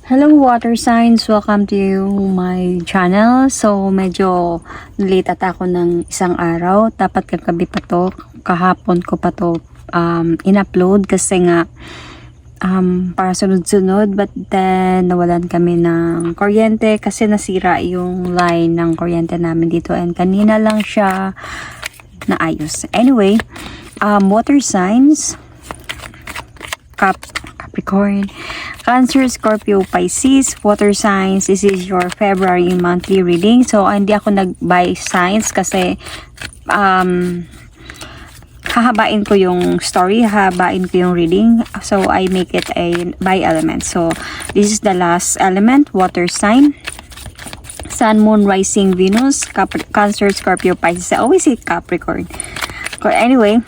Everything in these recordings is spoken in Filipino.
Hello water signs, welcome to my channel. So medyo late ata ako ng isang araw. Dapat kagabi pa to, kahapon ko pa to in-upload kasi nga para sunod-sunod, but then nawalan kami ng kuryente kasi nasira yung line ng kuryente namin dito and kanina lang siya naayos. Anyway, water signs, Capricorn, Cancer, Scorpio, Pisces, water signs. This is your February monthly reading. So, hindi ako nag-by signs kasi hahabain ko yung story, hahabain ko yung reading. So, I make it a by element. So, this is the last element, water sign. Sun, Moon, Rising, Venus, Cancer, Scorpio, Pisces. I always say Capricorn. Anyway,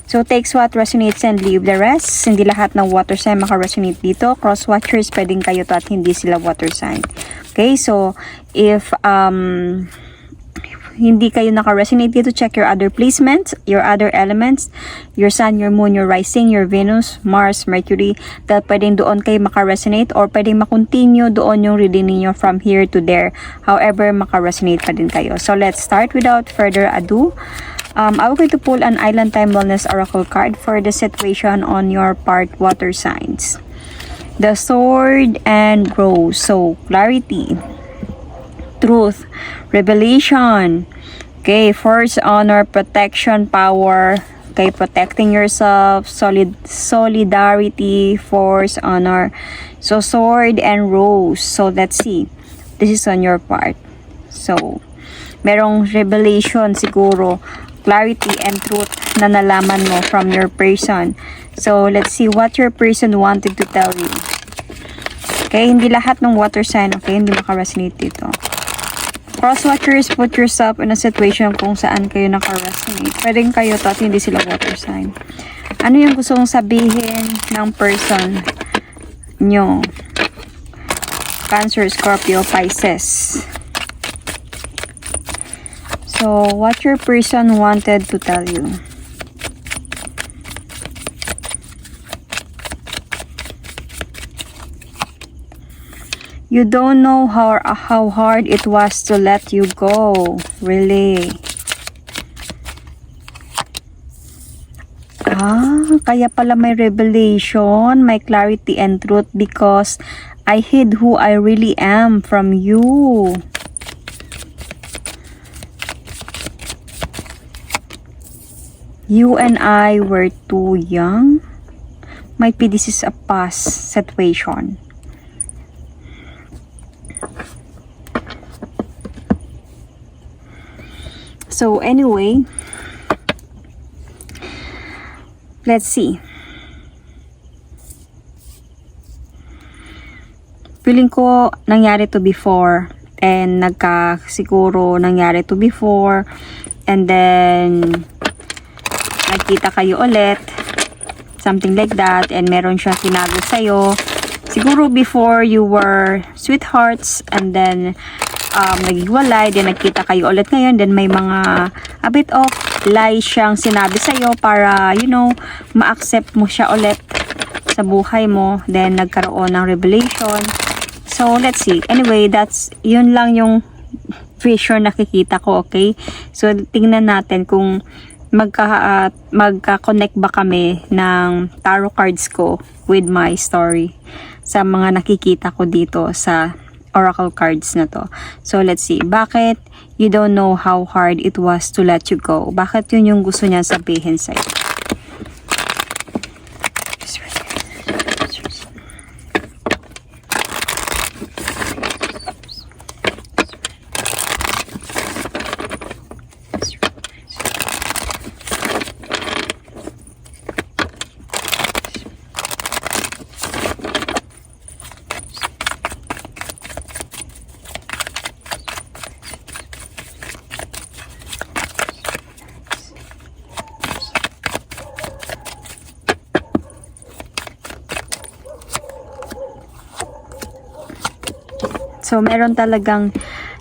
so, takes what resonates and leave the rest. Hindi lahat ng water sign maka-resonate dito. Cross-watchers, pwedeng kayo to at hindi sila water sign. Okay, so, if hindi kayo naka-resonate dito, check your other placements, your other elements, your sun, your moon, your rising, your Venus, Mars, Mercury, that pwedeng doon kayo maka-resonate or pwedeng makontinue doon yung reading ninyo from here to there. However, maka-resonate pa din kayo. So, let's start without further ado. I will going to pull an Island Time Wellness Oracle card for the situation on your part, water signs. The Sword and Rose. So, clarity, truth, revelation. Okay, force, honor, protection, power. Okay, protecting yourself, solidarity, force, honor. So, Sword and Rose. So, let's see. This is on your part. So, merong revelation siguro, clarity and truth na nalaman mo from your person. So, let's see what your person wanted to tell you. Okay, hindi lahat ng water sign, okay, hindi maka-resonate dito. Cross-watchers, put yourself in a situation kung saan kayo naka-resonate. Pwedeng kayo to at hindi sila water sign. Ano yung gusto mong sabihin ng person nyo? Cancer, Scorpio, Pisces. So, what your person wanted to tell you. You don't know how hard it was to let you go. Really. Kaya pala may revelation, may clarity and truth because I hid who I really am from you. You and I were too young. Might be this is a past situation. So anyway, let's see. Feeling ko nangyari to before and siguro nangyari to before and then nagkita kayo ulit, something like that, and meron siyang tinago sa'yo. Siguro before you were sweethearts, and then naghiwalay, then nagkita kayo ulit ngayon, then may mga a bit of lie siyang sinabi sa'yo para, you know, ma-accept mo siya ulit sa buhay mo, then nagkaroon ng revelation. So, let's see. Anyway, yun lang yung vision nakikita ko, okay? So, tingnan natin kung magka-connect ba kami ng tarot cards ko with my story sa mga nakikita ko dito sa oracle cards na to. So, let's see. Bakit you don't know how hard it was to let you go? Bakit yun yung gusto niya sabihin sa'yo? So, meron talagang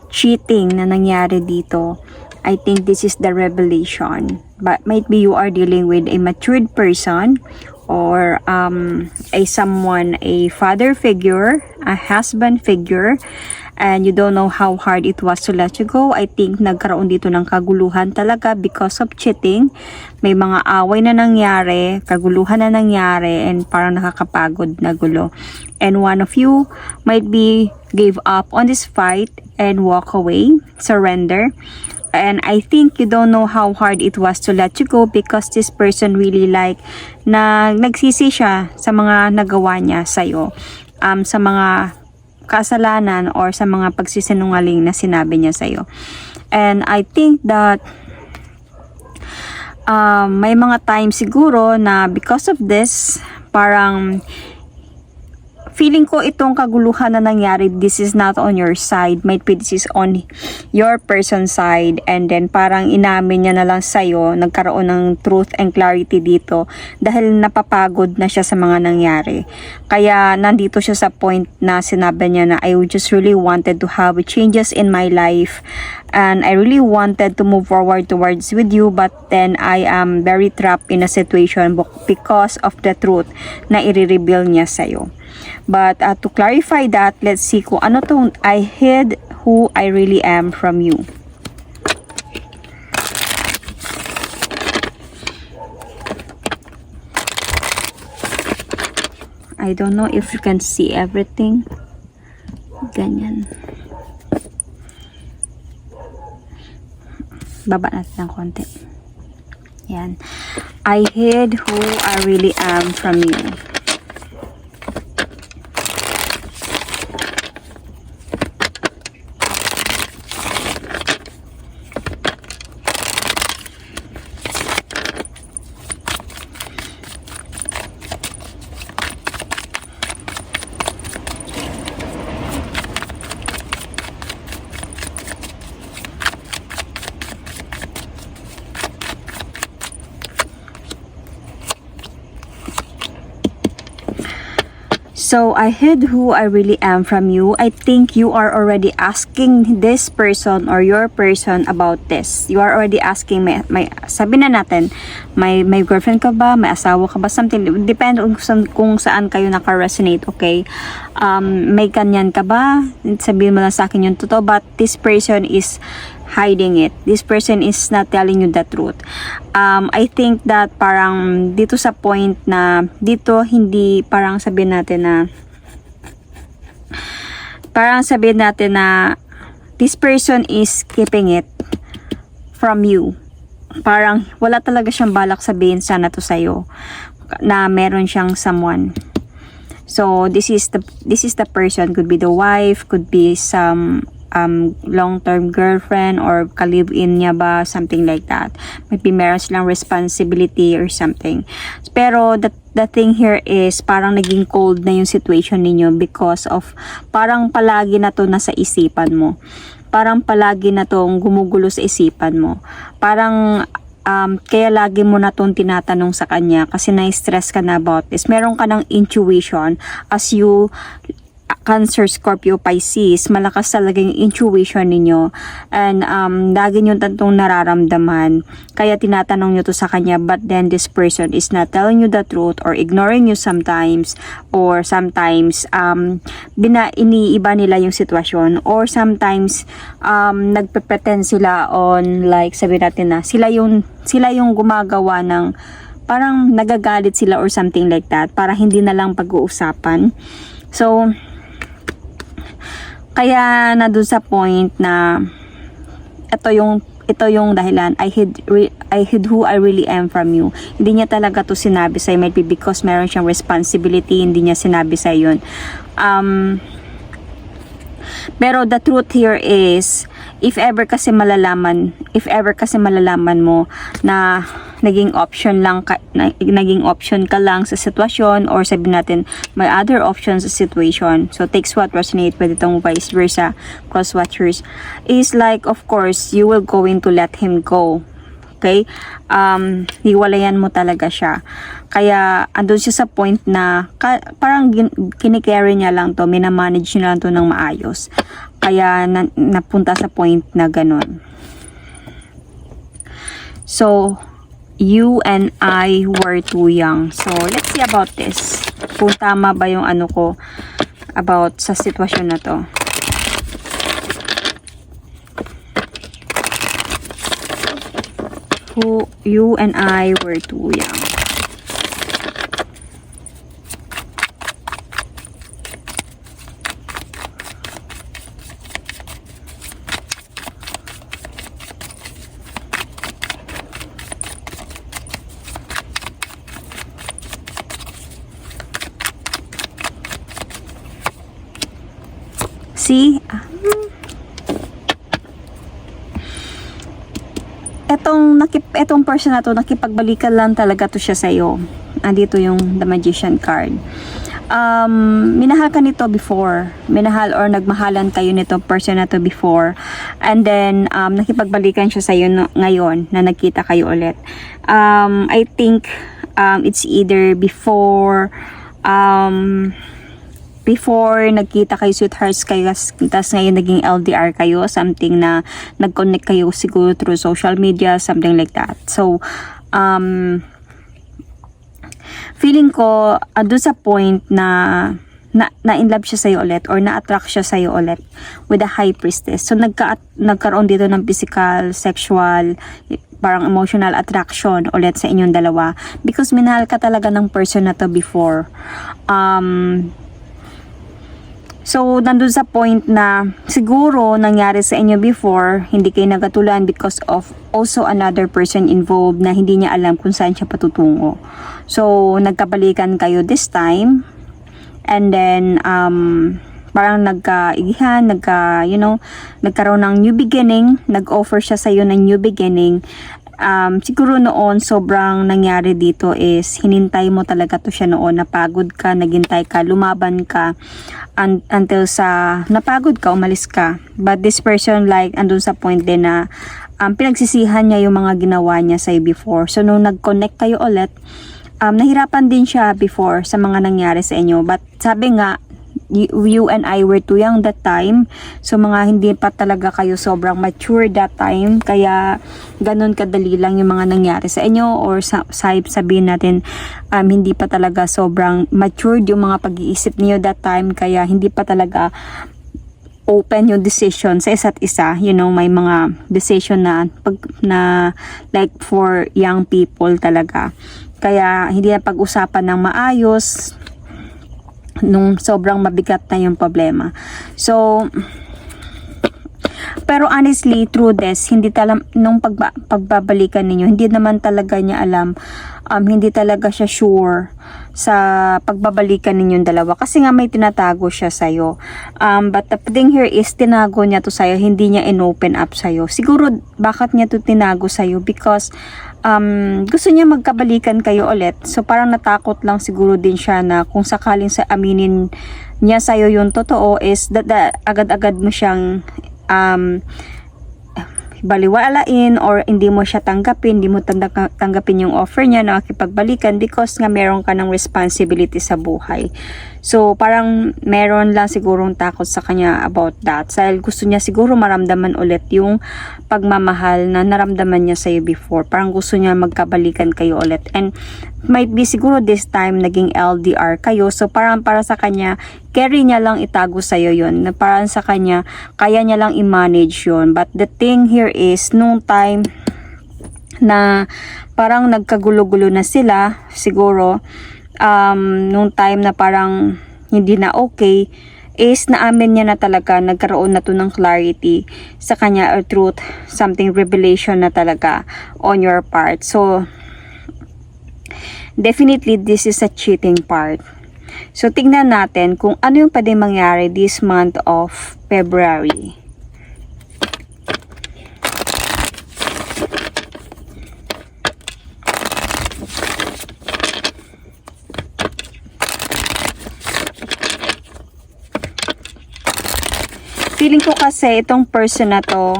cheating na nangyari dito. I think this is the revelation. But might be you are dealing with a matured person or a father figure, a husband figure, and you don't know how hard it was to let you go. I think nagkaroon dito ng kaguluhan talaga because of cheating. May mga away na nangyari, kaguluhan na nangyari, and parang nakakapagod na gulo. And one of you might be gave up on this fight and walk away, surrender. And I think you don't know how hard it was to let you go because this person really like na nagsisi siya sa mga nagawa niya sa'yo. Sa mga kasalanan or sa mga pagsisinungaling na sinabi niya sa'yo. And I think that may mga times siguro na because of this, parang feeling ko itong kaguluhan na nangyari, this is not on your side. Might be this is on your person's side. And then parang inamin niya na lang sa'yo, nagkaroon ng truth and clarity dito dahil napapagod na siya sa mga nangyari. Kaya nandito siya sa point na sinabi niya na I just really wanted to have changes in my life. And I really wanted to move forward towards with you, but then I am very trapped in a situation because of the truth na i-reveal niya sa'yo. But to clarify that, let's see kung ano tong I hid who I really am from you. I don't know if you can see everything. Ganyan. Baba natin ng konti. Yan. I hid who I really am from you. So I hid who I really am from you. I think you are already asking this person or your person about this. You are already asking, sabi na natin, may girlfriend ka ba? May asawa ka ba? Something, depende kung saan kayo naka-resonate, okay? May kanyan ka ba? Sabihin mo lang sa akin yung totoo, but this person is hiding it. This person is not telling you the truth. I think that parang dito sa point na dito hindi parang sabihin natin na this person is keeping it from you. Parang wala talaga siyang balak sabihin sana to sa'yo na meron siyang someone. So this is the person, could be the wife, could be some long-term girlfriend or ka-live-in niya ba, something like that. Maybe meron silang responsibility or something. Pero the thing here is parang naging cold na yung situation ninyo because of parang palagi na to nasa isipan mo. Parang palagi na tong gumugulo sa isipan mo. Parang kaya lagi mo na tong tinatanong sa kanya kasi na-stress ka na about this. Meron ka ng intuition as you Cancer, Scorpio, Pisces, malakas talaga yung intuition ninyo and lagi nyo tantong nararamdaman kaya tinatanong nyo to sa kanya, but then this person is not telling you the truth or ignoring you sometimes, or sometimes iniiba nila yung sitwasyon, or sometimes nagpe-pretend sila on, like sabi natin na sila yung gumagawa ng parang nagagalit sila or something like that para hindi na lang pag-uusapan. So kaya na dun sa point na ito yung dahilan, I hid who I really am from you. Hindi niya talaga to sinabi sa'yo, might be because meron siyang responsibility, hindi niya sinabi sa'yo yun. Pero the truth here is, if ever kasi malalaman mo na naging option ka lang sa sitwasyon, or sabihin natin may other options sa situation, so takes what resonate with itong vice versa, cross watchers, is like of course you will going to let him go. Okay? Hiwalayan mo talaga siya. Kaya andun siya sa point na parang kinikerry niya lang to, minamanage niya lang to ng maayos. Kaya napunta sa point na ganun. So you and I were too young. So, let's see about this. Kung tama ba yung ano ko about sa sitwasyon na to. You and I were too young. See? Etong person na to, nakipagbalikan lang talaga to siya sa'yo. Andito yung The Magician card. Minahal ka nito before. Minahal or nagmahalan kayo nito person na to before. And then, nakipagbalikan siya sa'yo ngayon na nagkita kayo ulit. I think, it's either before nagkita kayo, sweethearts kayo, tapos ngayon naging LDR kayo, something na nag-connect kayo siguro through social media, something like that. So, feeling ko, doon sa point na in love siya sa'yo ulit or na-attract siya sa'yo ulit with the High Priestess. So, nagkaroon dito ng physical, sexual, parang emotional attraction ulit sa inyong dalawa. Because minahal ka talaga ng person na to before. So, nandun sa point na siguro nangyari sa inyo before, hindi kayo nagkatulan because of also another person involved na hindi niya alam kung saan siya patutungo. So, nagkabalikan kayo this time. And then, parang nagkaigihan, nagkaroon ng new beginning. Nag-offer siya sa'yo ng new beginning. Siguro noon sobrang nangyari dito is hinintay mo talaga to siya noon, napagod ka, naghintay ka, lumaban ka until sa napagod ka, umalis ka. But this person like andun sa point din na pinagsisihan niya yung mga ginawa niya sa'yo before. So nung nag-connect kayo ulit, nahirapan din siya before sa mga nangyari sa inyo. But sabi nga, you and I were too young that time. So mga hindi pa talaga kayo sobrang mature that time. Kaya ganun kadali lang yung mga nangyari sa inyo. Or sabihin natin, hindi pa talaga sobrang matured yung mga pag-iisip niyo that time. Kaya hindi pa talaga open yung decision sa isa't isa. You know, may mga decision na like for young people talaga. Kaya hindi na pag-usapan ng maayos nung sobrang mabigat na yung problema. So, pero honestly, through this, hindi nung pagbabalikan ninyo, hindi naman talaga niya alam, hindi talaga siya sure sa pagbabalikan ninyong dalawa. Kasi nga may tinatago siya sa'yo. But the thing here is, tinago niya to sa'yo, hindi niya in-open up sa'yo. Siguro, bakit niya to tinago sa'yo? Because, gusto niya magkabalikan kayo ulit. So, parang natakot lang siguro din siya na kung sakaling sa aminin niya sa'yo yung totoo is, agad-agad mo siyang baliwalain or hindi mo siya tanggapin, hindi mo tanggapin yung offer niya na makipagbalikan because nga meron ka ng responsibility sa buhay. So, parang meron lang sigurong takot sa kanya about that. Dahil gusto niya siguro maramdaman ulit yung pagmamahal na naramdaman niya sa'yo before. Parang gusto niya magkabalikan kayo ulit. And might be siguro this time naging LDR kayo. So, parang para sa kanya, carry niya lang itago sa'yo yun. Na parang sa kanya, kaya niya lang i-manage yun. But the thing here is, nung time na parang nagkagulo-gulo na sila, siguro, nung time na parang hindi na okay, is naamin niya na talaga, nagkaroon na to ng clarity sa kanya or truth, something revelation na talaga on your part. So, definitely this is a cheating part. So, tingnan natin kung ano yung pwede mangyari this month of February. Feeling ko kasi itong person na to,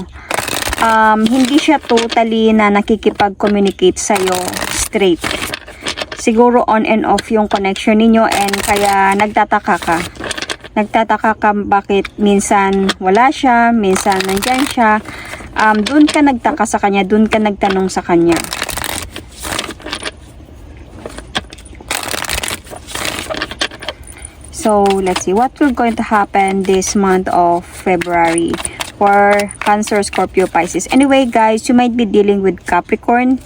hindi siya totally na nakikipag-communicate sa'yo straight. Siguro on and off yung connection ninyo and kaya nagtataka ka. Nagtataka ka bakit minsan wala siya, minsan nandyan siya. Doon ka nagtaka sa kanya, doon ka nagtanong sa kanya. So, let's see. What will going to happen this month of February for Cancer, Scorpio, Pisces? Anyway, guys, you might be dealing with Capricorn.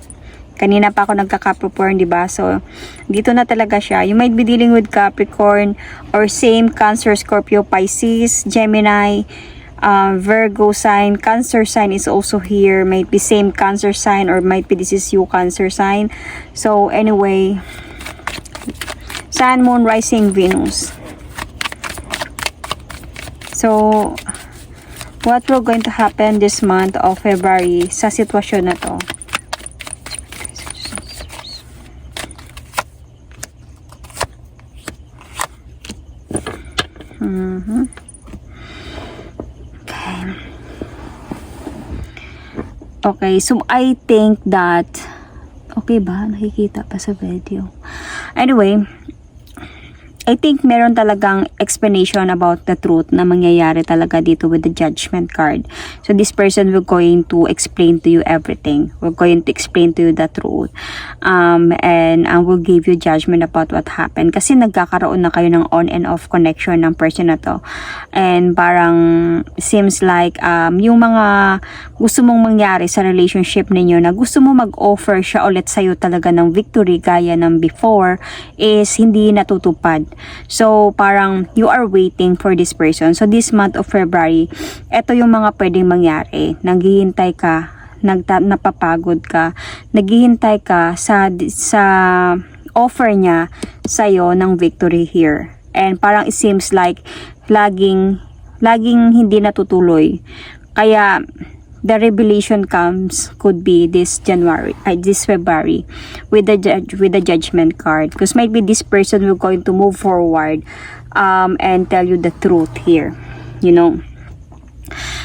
Kanina pa ako nagka-Capricorn, di ba? So, dito na talaga siya. You might be dealing with Capricorn or same Cancer, Scorpio, Pisces, Gemini, Virgo sign. Cancer sign is also here. Might be same Cancer sign or might be this is you Cancer sign. So, anyway, Sun, Moon, Rising, Venus. So, what will going to happen this month of February sa sitwasyon na to? Okay, so I think that okay ba? Nakikita pa sa video. Anyway, I think meron talagang explanation about the truth na mangyayari talaga dito with the Judgment card. So this person will going to explain to you everything. We're going to explain to you the truth. And will give you judgment about what happened. Kasi nagkakaroon na kayo ng on and off connection ng person na to. And parang seems like yung mga gusto mong mangyari sa relationship ninyo na gusto mo mag-offer siya ulit sa'yo talaga ng victory gaya ng before is hindi natutupad. So, parang you are waiting for this person. So, this month of February, ito yung mga pwedeng mangyari. Naghihintay ka, napapagod ka, naghihintay ka sa offer niya sa'yo ng victory here. And parang it seems like laging hindi natutuloy. Kaya, the revelation could be this February with the Judgment card, because might be this person will going to move forward and tell you the truth here, you know.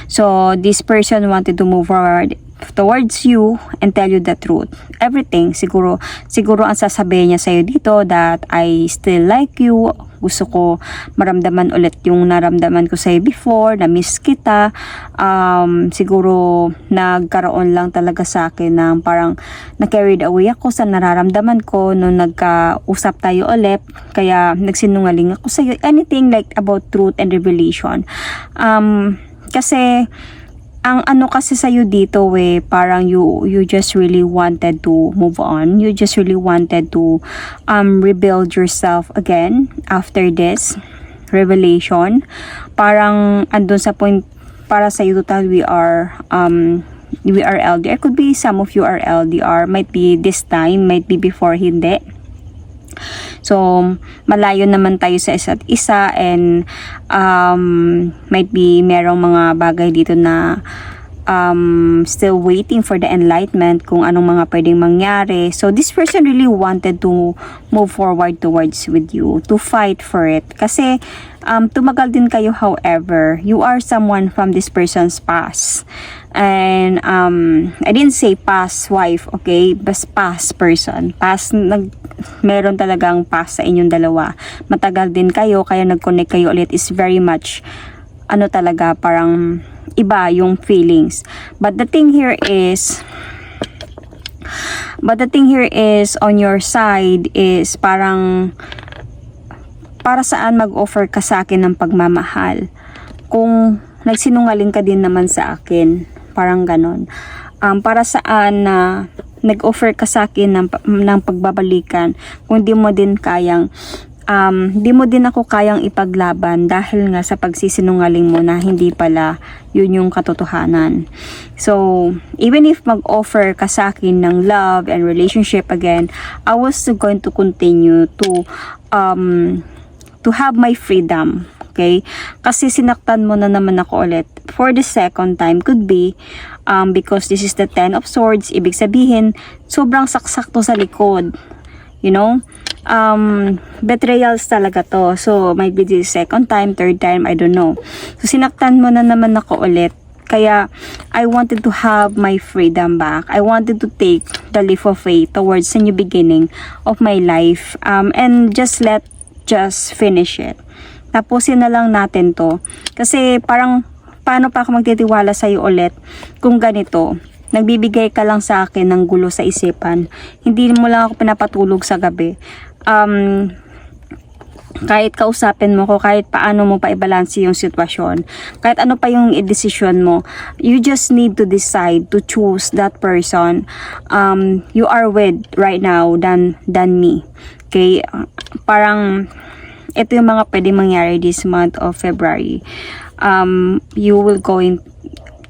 So this person wanted to move forward towards you and tell you the truth, everything. Siguro ang sasabihin niya sa'yo dito that I still like you, gusto ko maramdaman ulit yung naramdaman ko sa'yo before, na-miss kita. Siguro nagkaroon lang talaga sa akin ng parang na-carried away ako sa nararamdaman ko nung nagkausap tayo ulit, kaya nagsinungaling ako sa'yo. Anything like about truth and revelation. Kasi ang ano kasi sa'yo dito parang you just really wanted to move on. You just really wanted to rebuild yourself again after this revelation. Parang andun sa point para sa'yo total we are LDR. Could be some of you are LDR. Might be this time, might be before hindi. So, malayo naman tayo sa isa't isa and might be merong mga bagay dito na still waiting for the enlightenment kung anong mga pwedeng mangyari. So, this person really wanted to move forward towards with you, to fight for it. Kasi, tumagal din kayo, however, you are someone from this person's past. And, I didn't say past wife, okay? But past person. Meron talagang past sa inyong dalawa. Matagal din kayo, kaya nag-connect kayo ulit is very much, talaga, parang iba yung feelings. But the thing here is on your side is parang para saan mag-offer ka sa akin ng pagmamahal kung nagsinungaling ka din naman sa akin, parang ganon. Para saan na nag-offer ka sa akin ng pagbabalikan kung di mo din ako kayang ipaglaban dahil nga sa pagsisinungaling mo na hindi pala yun yung katotohanan. So, even if mag-offer ka sa akin ng love and relationship again, I was going to continue to have my freedom. Okay? Kasi sinaktan mo na naman ako ulit for the second time. Could be because this is the 10 of Swords. Ibig sabihin, sobrang saksak to sa likod. You know? Betrayals talaga to. So, might be the second time, third time, I don't know. So, sinaktan mo na naman ako ulit. Kaya, I wanted to have my freedom back. I wanted to take the leap of faith towards a new beginning of my life. And just finish it. Tapusin na lang natin to. Kasi, parang, paano pa ako magtitiwala sa'yo ulit kung ganito? Nagbibigay ka lang sa akin ng gulo sa isipan. Hindi mo lang ako pinapatulog sa gabi. kahit kausapin mo ko, kahit paano mo pa i-balance yung sitwasyon, kahit ano pa yung i-decision mo, you just need to decide to choose that person you are with right now than me. Okay? Parang ito yung mga pwedeng mangyari this month of February. You will going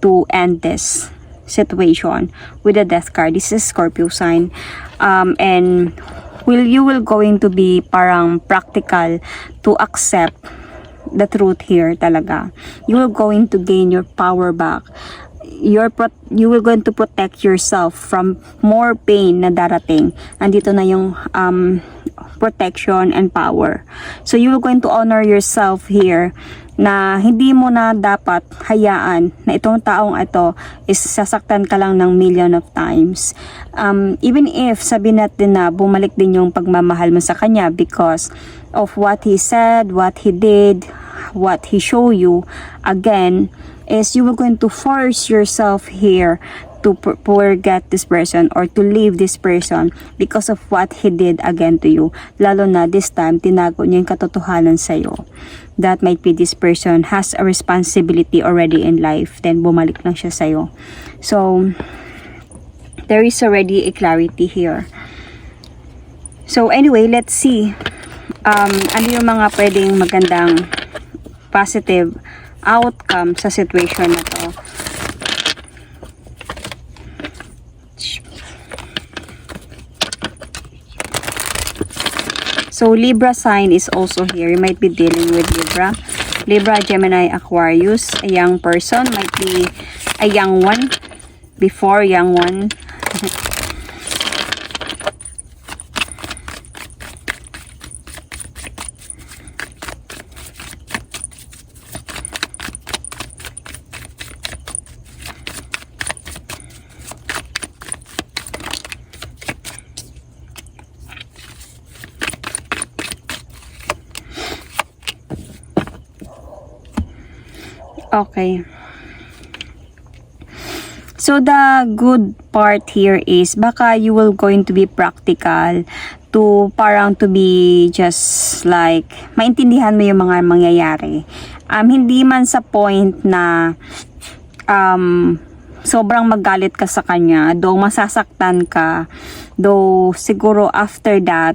to end this situation with the Death card. This is Scorpio sign. And you will going to be parang practical to accept the truth here talaga. You will going to gain your power back. You will going to protect yourself from more pain na darating. Nandito na yung protection and power. So you will going to honor yourself here na hindi mo na dapat hayaan na itong taong ito is sasaktan ka lang ng million of times. Even if sabi natin na bumalik din yung pagmamahal mo sa kanya because of what he said, what he did, what he show you, again, is you were going to force yourself here to forget this person or to leave this person because of what he did again to you. Lalo na this time, tinago niya yung katotohanan sa'yo. That might be this person has a responsibility already in life. Then, bumalik lang siya sa'yo. So, there is already a clarity here. So, anyway, let's see. Ano yung mga pwedeng magandang positive outcome sa situation na to. So, Libra sign is also here. You might be dealing with Libra. Libra, Gemini, Aquarius. A young person. Might be a young one. Before young one. Okay. So, the good part here is baka you will going to be practical to parang to be just like maintindihan mo yung mga mangyayari. Hindi man sa point na sobrang magalit ka sa kanya, though masasaktan ka, though siguro after that,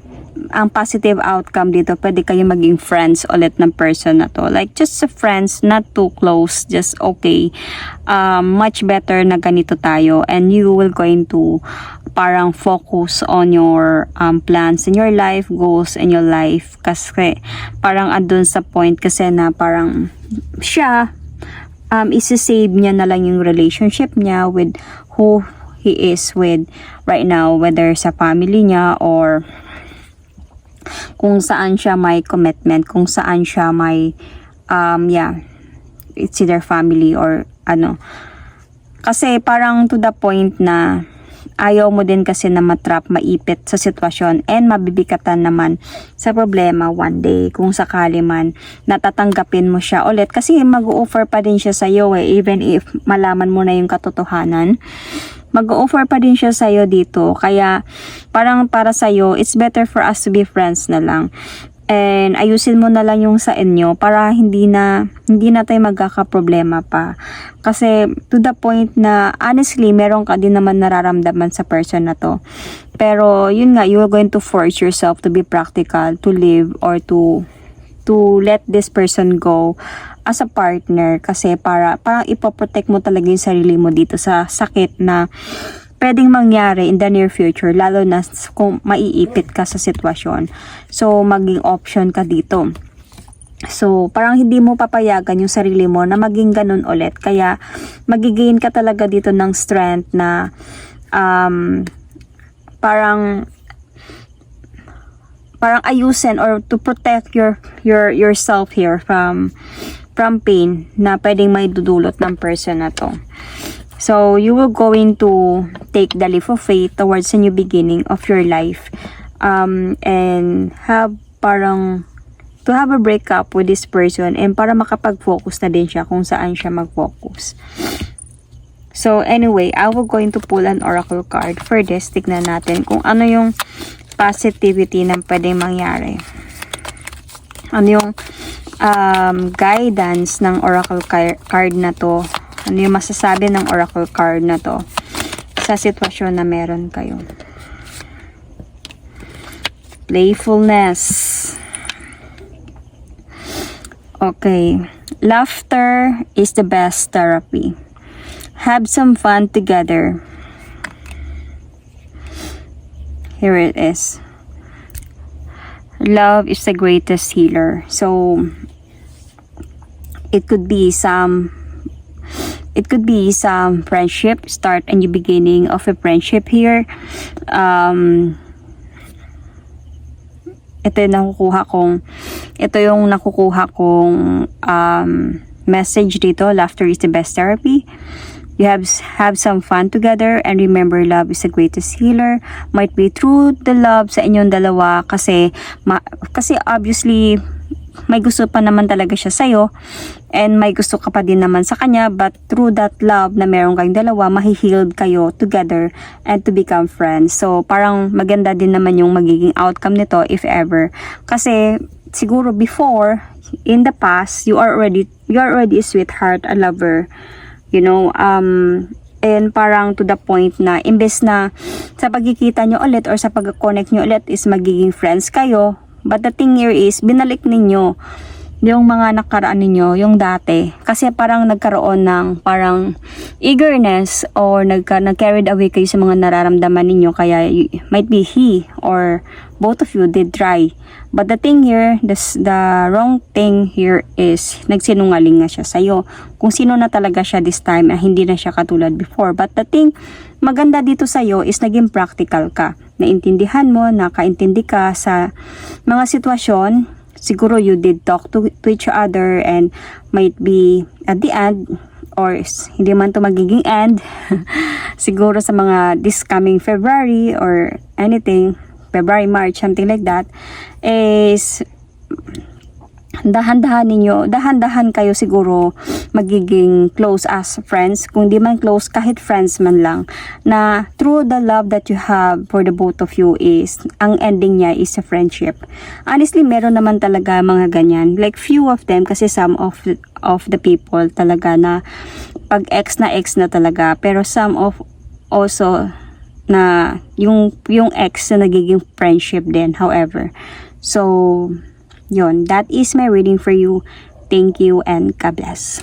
ang positive outcome dito, pwede kayo maging friends ulit ng person na to. Like, just a friends, not too close, just okay. Much better na ganito tayo. And you will going to parang focus on your plans in your life, goals in your life. Kasi parang andun sa point kasi na parang siya, isi-save niya na lang yung relationship niya with who he is with right now, whether sa family niya or kung saan siya may commitment, kung saan siya may it's either family or ano. Kasi parang to the point na ayaw mo din kasi na matrap, maipit sa sitwasyon and mabibikatan naman sa problema one day kung sakali man natatanggapin mo siya ulit kasi mag-o-offer pa din siya sa'yo even if malaman mo na yung katotohanan, mag-o-offer pa din siya sa'yo dito. Kaya parang para sa'yo, it's better for us to be friends na lang. And ayusin mo na lang yung sa inyo para hindi na tayo magkakaproblema pa. Kasi to the point na honestly, meron ka din naman nararamdaman sa person na to. Pero yun nga, you are going to force yourself to be practical, to live or to let this person go as a partner kasi parang ipoprotect mo talaga yung sarili mo dito sa sakit na pwedeng mangyari in the near future, lalo na kung maiipit ka sa sitwasyon. So, maging option ka dito. So, parang hindi mo papayagan yung sarili mo na maging ganun ulit. Kaya, magigain ka talaga dito ng strength na parang ayusin or to protect yourself here from pain na pwedeng may dudulot ng person na to. So, you will going to take the leap of faith towards a new beginning of your life. And have to have a breakup with this person and para makapag-focus na din siya kung saan siya mag-focus. So, anyway, I will going to pull an oracle card for this. Tignan natin kung ano yung positivity na pwedeng mangyari. Ano yung guidance ng oracle card na to? Ano yung masasabi ng oracle card na to sa sitwasyon na meron kayo? Playfulness. Okay. Laughter is the best therapy. Have some fun together. Here it is. Love is the greatest healer. So, it could be some friendship, start a new beginning of a friendship here. Ito yung nakukuha kong message dito. Laughter is the best therapy. You have some fun together, and remember, love is the greatest healer. Might be through the love sa inyong dalawa kasi obviously may gusto pa naman talaga siya sa'yo, and may gusto ka pa din naman sa kanya, but through that love na meron kayong dalawa, mahi-healed kayo together and to become friends. So parang maganda din naman yung magiging outcome nito if ever. Kasi siguro before, in the past, you are already a sweetheart, a lover, you know, and parang to the point na imbes na sa pagkikita nyo ulit or sa pag-connect nyo ulit is magiging friends kayo. But the thing here is, binalik ninyo yung mga nakaraan ninyo, yung dati. Kasi parang nagkaroon ng parang eagerness or nag-carried away kayo sa mga nararamdaman ninyo. Kaya might be he or both of you did try. But the thing here, the wrong thing here is nagsinungaling nga siya sa'yo. Kung sino na talaga siya this time, hindi na siya katulad before. But the thing, maganda dito sa'yo is naging practical ka. Naintindihan mo, nakaintindi ka sa mga sitwasyon. Siguro you did talk to each other and might be at the end or hindi man to magiging end. Siguro sa mga this coming February or anything, February, March, something like that, is dahan-dahan kayo siguro magiging close as friends. Kung di man close, kahit friends man lang, na through the love that you have for the both of you is, ang ending niya is a friendship. Honestly, meron naman talaga mga ganyan. Like few of them, kasi some of the people talaga na pag ex na talaga. Pero some of also na yung ex na nagiging friendship din, however. So, yun, that is my reading for you. Thank you and God bless.